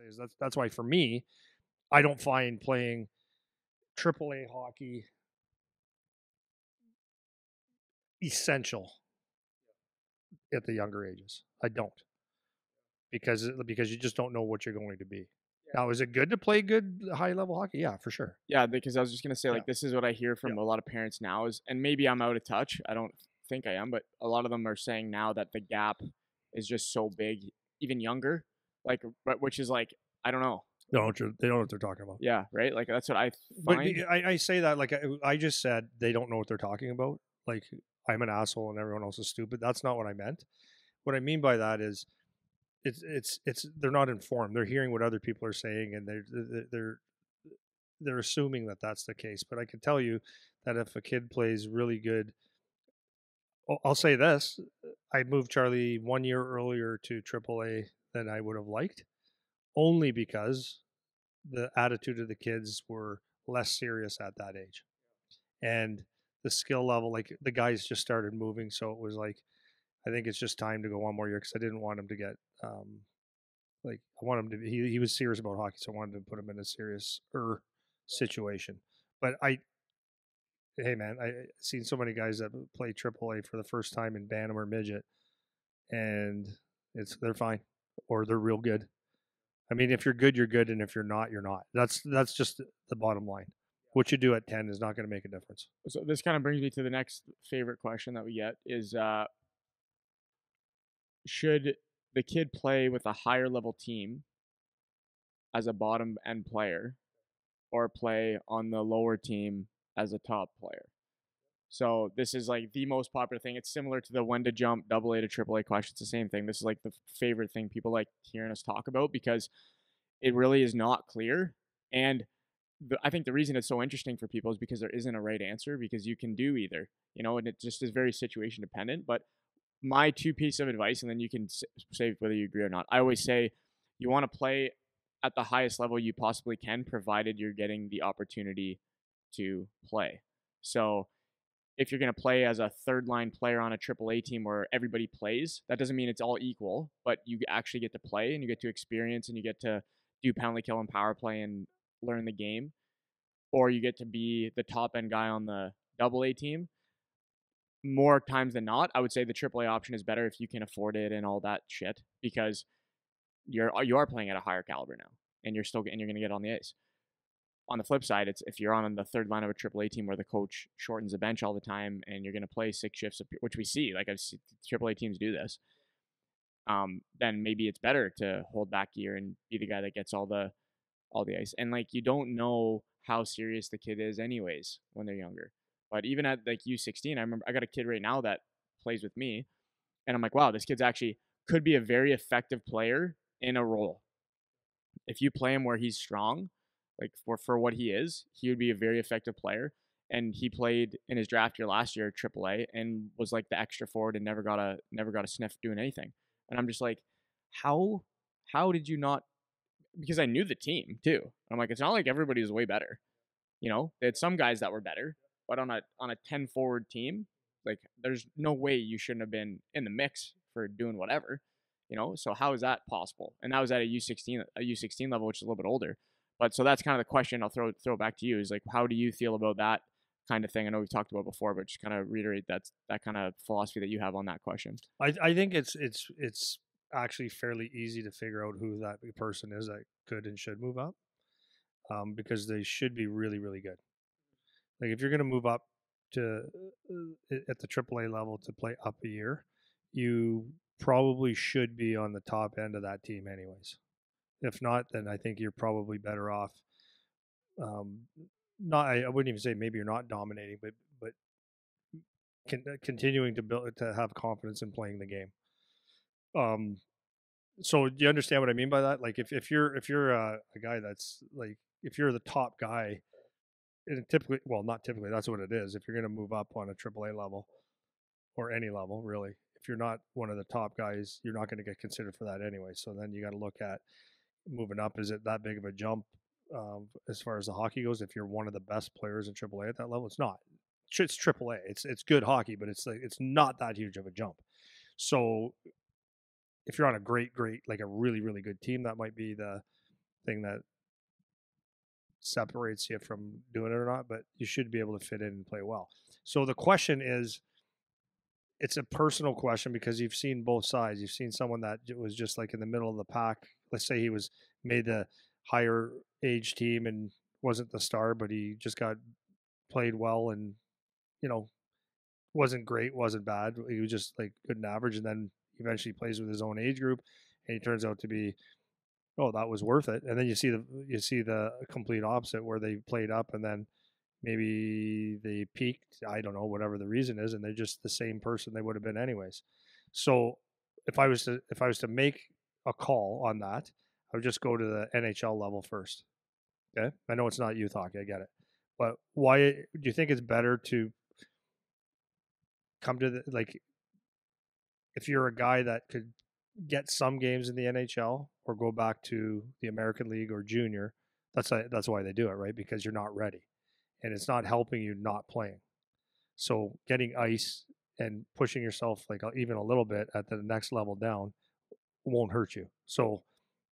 say is that's why for me, I don't find playing AAA hockey essential at the younger ages. I don't because you just don't know what you're going to be. Now, is it good to play good high level hockey? Yeah, for sure. Yeah, because I was just gonna say, Yeah. like, this is what I hear from Yeah. a lot of parents now is, and maybe I'm out of touch. I don't think I am, but a lot of them are saying now that the gap is just so big, even younger, like, but which is like, I don't know. They don't know what they're talking about. Yeah, right. Like that's what I But find. I say that like I just said they don't know what they're talking about. Like I'm an asshole and everyone else is stupid. That's not what I meant. What I mean by that is it's they're not informed. They're hearing what other people are saying and they're assuming that that's the case. But I can tell you that if a kid plays really good, I'll say this: I moved Charlie 1 year earlier to AAA than I would have liked, only because the attitude of the kids were less serious at that age, and the skill level, like the guys just started moving, so it was like I think it's just time to go 1 more year because I didn't want him to get like I want him to. He was serious about hockey, so I wanted to put him in a serious situation. But hey man, I seen so many guys that play AAA for the first time in Bantam or midget, and they're fine or they're real good. I mean, if you're good, you're good, and if you're not, you're not. That's just the bottom line. What you do at 10 is not going to make a difference. So this kind of brings me to the next favorite question that we get is, should the kid play with a higher level team as a bottom end player, or play on the lower team as a top player? So this is like the most popular thing. It's similar to the when to jump AA to AAA question. It's the same thing. This is like the favorite thing people like hearing us talk about because it really is not clear. And I think the reason it's so interesting for people is because there isn't a right answer because you can do either, and it just is very situation dependent. But my two piece of advice, and then you can say whether you agree or not. I always say you want to play at the highest level you possibly can, provided you're getting the opportunity to play. So if you're going to play as a third line player on a AAA team where everybody plays, that doesn't mean it's all equal, but you actually get to play and you get to experience and you get to do penalty kill and power play and learn the game. Or you get to be the top end guy on the AA team. More times than not, I would say the AAA option is better if you can afford it and all that shit because you are playing at a higher caliber now and you're going to get on the ice. On the flip side, it's if you're on the third line of a AAA team where the coach shortens the bench all the time and you're going to play 6 shifts, which we see, like I've seen AAA teams do this, then maybe it's better to hold back gear and be the guy that gets all the ice. And like you don't know how serious the kid is anyways when they're younger. But even at like U16, I remember I got a kid right now that plays with me, and I'm like, wow, this kid's actually could be a very effective player in a role. If you play him where he's strong, like for what he is, he would be a very effective player. And he played in his draft year last year at AAA and was like the extra forward and never got a sniff doing anything. And I'm just like, how did you not? Because I knew the team too. I'm like, it's not like everybody was way better. They had some guys that were better, but on a 10 forward team, like there's no way you shouldn't have been in the mix for doing whatever. So how is that possible? And that was at a U16 level, which is a little bit older. But so that's kind of the question I'll throw back to you is like, how do you feel about that kind of thing? I know we've talked about before, but just kind of reiterate that kind of philosophy that you have on that question. I think it's actually fairly easy to figure out who that person is that could and should move up, because they should be really really good. Like if you're going to move up to at the AAA level to play up a year, you probably should be on the top end of that team anyways. If not, then I think you're probably better off. Not I wouldn't even say maybe you're not dominating, but continuing to build to have confidence in playing the game. So do you understand what I mean by that? Like if you're a guy that's like if you're the top guy, and typically, well, not typically, that's what it is. If you're going to move up on a AAA level or any level, really, if you're not one of the top guys, you're not going to get considered for that anyway. So then you got to look at moving up. Is it that big of a jump as far as the hockey goes? If you're one of the best players in AAA at that level, it's not. It's AAA. It's good hockey, but it's not that huge of a jump. So if you're on a great, like a really, really good team, that might be the thing that separates you from doing it or not, but you should be able to fit in and play well. So the question is, it's a personal question because you've seen both sides. You've seen someone that was just like in the middle of the pack. Let's say he was made the higher age team and wasn't the star, but he just got played well and, you know, wasn't great, wasn't bad. He was just like good and average, and then eventually plays with his own age group, and he turns out to be, oh, that was worth it. And then you see the complete opposite where they played up and then maybe they peaked. I don't know, whatever the reason is, and they're just the same person they would have been anyways. So if I was to make a call on that, I would just go to the NHL level first. Okay, I know it's not youth hockey, I get it, but why do you think it's better to come to the like if you're a guy that could get some games in the NHL or go back to the American League or junior? That's why they do it, right? Because you're not ready, and it's not helping you not playing. So getting ice and pushing yourself like even a little bit at the next level down won't hurt you. So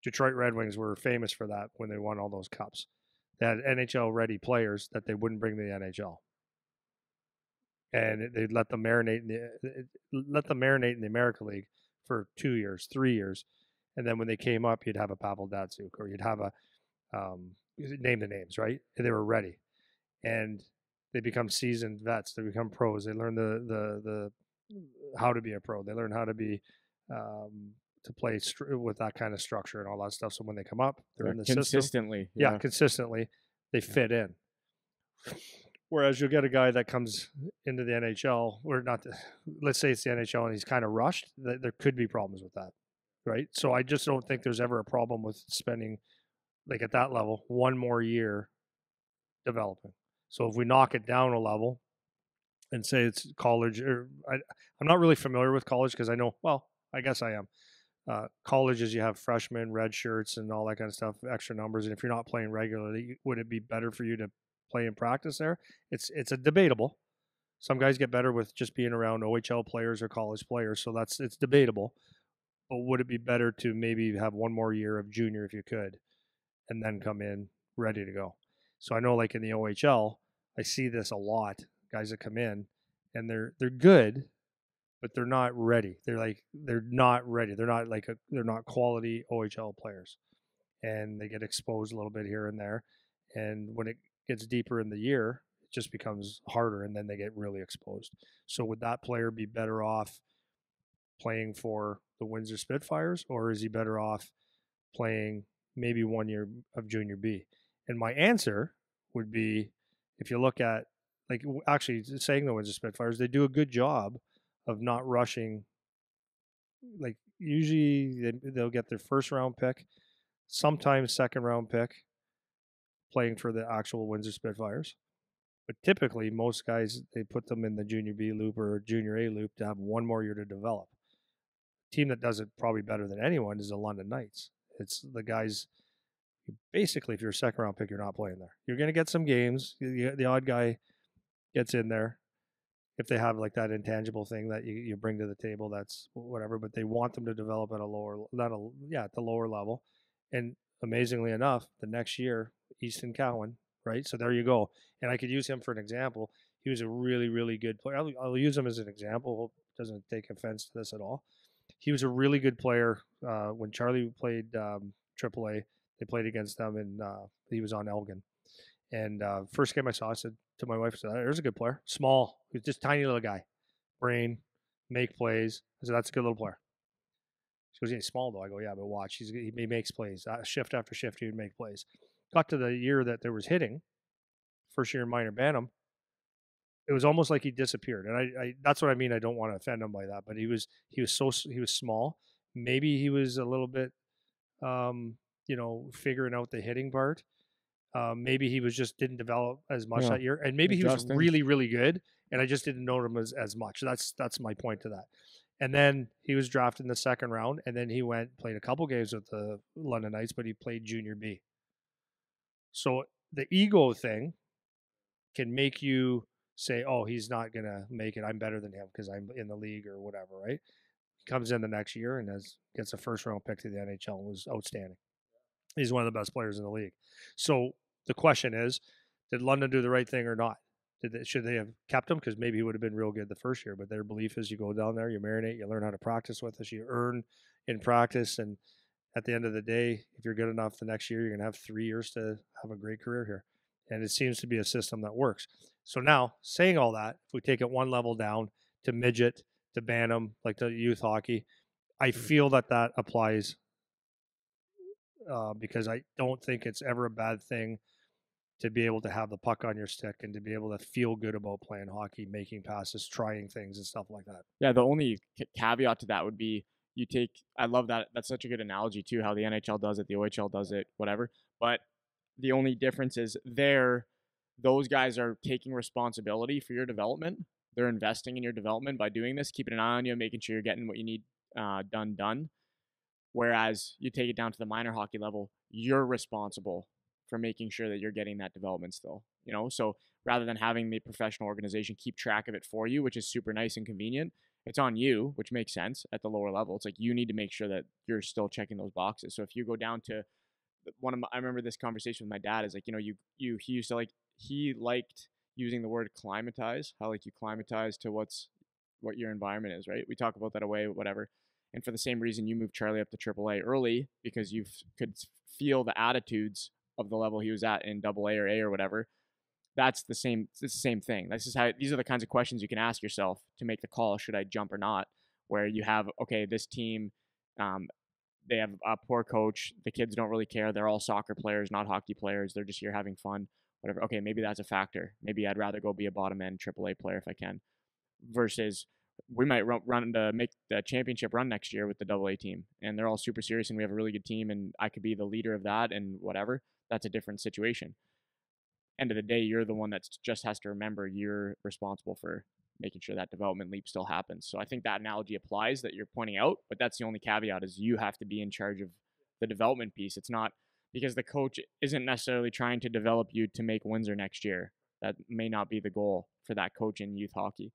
Detroit Red Wings were famous for that when they won all those cups. They had NHL ready players that they wouldn't bring to the NHL, and they'd let them marinate in the American League for 2 years, 3 years, and then when they came up, you'd have a Pavel Datsyuk or you'd have a name the names, right? And they were ready, and they become seasoned vets. They become pros. They learn the how to be a pro. They learn how to be to play with that kind of structure and all that stuff. So when they come up, they're in the consistently. system. Yeah, consistently, they fit in. Whereas you'll get a guy that comes into the NHL, or not, let's say it's the NHL and he's kind of rushed, there could be problems with that, right? So I just don't think there's ever a problem with spending, like at that level, one more year developing. So if we knock it down a level and say it's college, or I'm not really familiar with college because I know, well, I guess I am. College is you have freshmen, red shirts, and all that kind of stuff, extra numbers. And if you're not playing regularly, would it be better for you to play in practice there? It's a debatable. Some guys get better with just being around OHL players or college players, so it's debatable. But would it be better to maybe have one more year of junior if you could, and then come in ready to go? So I know, like in the OHL, I see this a lot. Guys that come in and they're good, but they're not ready. They're not ready. They're not quality OHL players, and they get exposed a little bit here and there. And when it gets deeper in the year, it just becomes harder, and then they get really exposed. So would that player be better off playing for the Windsor Spitfires, or is he better off playing maybe 1 year of junior B? And my answer would be, if you look at, like, actually saying the Windsor Spitfires, they do a good job of not rushing. Like usually they'll get their first round pick, sometimes second round pick, playing for the actual Windsor Spitfires. But typically, most guys, they put them in the junior B loop or junior A loop to have one more year to develop. Team that does it probably better than anyone is the London Knights. It's the guys. Basically, if you're a second round pick, you're not playing there. You're going to get some games. The odd guy gets in there if they have like that intangible thing that you bring to the table. That's whatever. But they want them to develop at at the lower level. And amazingly enough, the next year, Easton Cowan, right? So there you go. And I could use him for an example. He was a really, really good player. I'll use him as an example. Hope doesn't take offense to this at all. He was a really good player when Charlie played AAA. They played against them, and he was on Elgin. And first game I saw, I said to my wife, I said, "There's a good player. Small. He's just tiny little guy. Brain, make plays." I said, "That's a good little player." She goes, "Yeah, he's small though." I go, "Yeah, but watch. He makes plays. Shift after shift, he would make plays." Got to the year that there was hitting, first year in minor Bantam, it was almost like he disappeared. And I that's what I mean. I don't want to offend him by that, but he was small. Maybe he was a little bit, figuring out the hitting part. Maybe he was just didn't develop as much that year, and maybe he was really, really good, and I just didn't know him as much. That's my point to that. And then he was drafted in the second round, and then he played a couple games with the London Knights, but he played junior B. So the ego thing can make you say, "Oh, he's not gonna make it. I'm better than him because I'm in the league or whatever." Right? He comes in the next year and gets a first round pick to the NHL and was outstanding. He's one of the best players in the league. So the question is, did London do the right thing or not? Should they have kept him? Because maybe he would have been real good the first year. But their belief is you go down there, you marinate, you learn how to practice with us, you earn in practice, and at the end of the day, if you're good enough the next year, you're going to have 3 years to have a great career here. And it seems to be a system that works. So now, saying all that, if we take it one level down to midget, to Bantam, like the youth hockey, I feel that that applies because I don't think it's ever a bad thing to be able to have the puck on your stick and to be able to feel good about playing hockey, making passes, trying things and stuff like that. Yeah, the only caveat to that would be you take. I love that. That's such a good analogy too. How the NHL does it, the OHL does it, whatever. But the only difference is those guys are taking responsibility for your development. They're investing in your development by doing this, keeping an eye on you, making sure you're getting what you need done. Whereas you take it down to the minor hockey level, you're responsible for making sure that you're getting that development still. So rather than having the professional organization keep track of it for you, which is super nice and convenient, it's on you, which makes sense at the lower level. It's like you need to make sure that you're still checking those boxes. So if you go down to I remember this conversation with my dad is like, he used to he liked using the word climatize, how like you climatize to what your environment is, right? We talk about that away, whatever. And for the same reason, you moved Charlie up to AAA early because you could feel the attitudes of the level he was at in AA or A or whatever. That's the same. It's the same thing. These are the kinds of questions you can ask yourself to make the call: should I jump or not? Where you have, okay, this team, they have a poor coach. The kids don't really care. They're all soccer players, not hockey players. They're just here having fun, whatever. Okay, maybe that's a factor. Maybe I'd rather go be a bottom end AAA player if I can. Versus we might run to make the championship run next year with the AA team, and they're all super serious, and we have a really good team, and I could be the leader of that, and whatever. That's a different situation. End of the day, you're the one that just has to remember you're responsible for making sure that development leap still happens. So I think that analogy applies that you're pointing out, but that's the only caveat is you have to be in charge of the development piece. It's not because the coach isn't necessarily trying to develop you to make Windsor next year. That may not be the goal for that coach in youth hockey.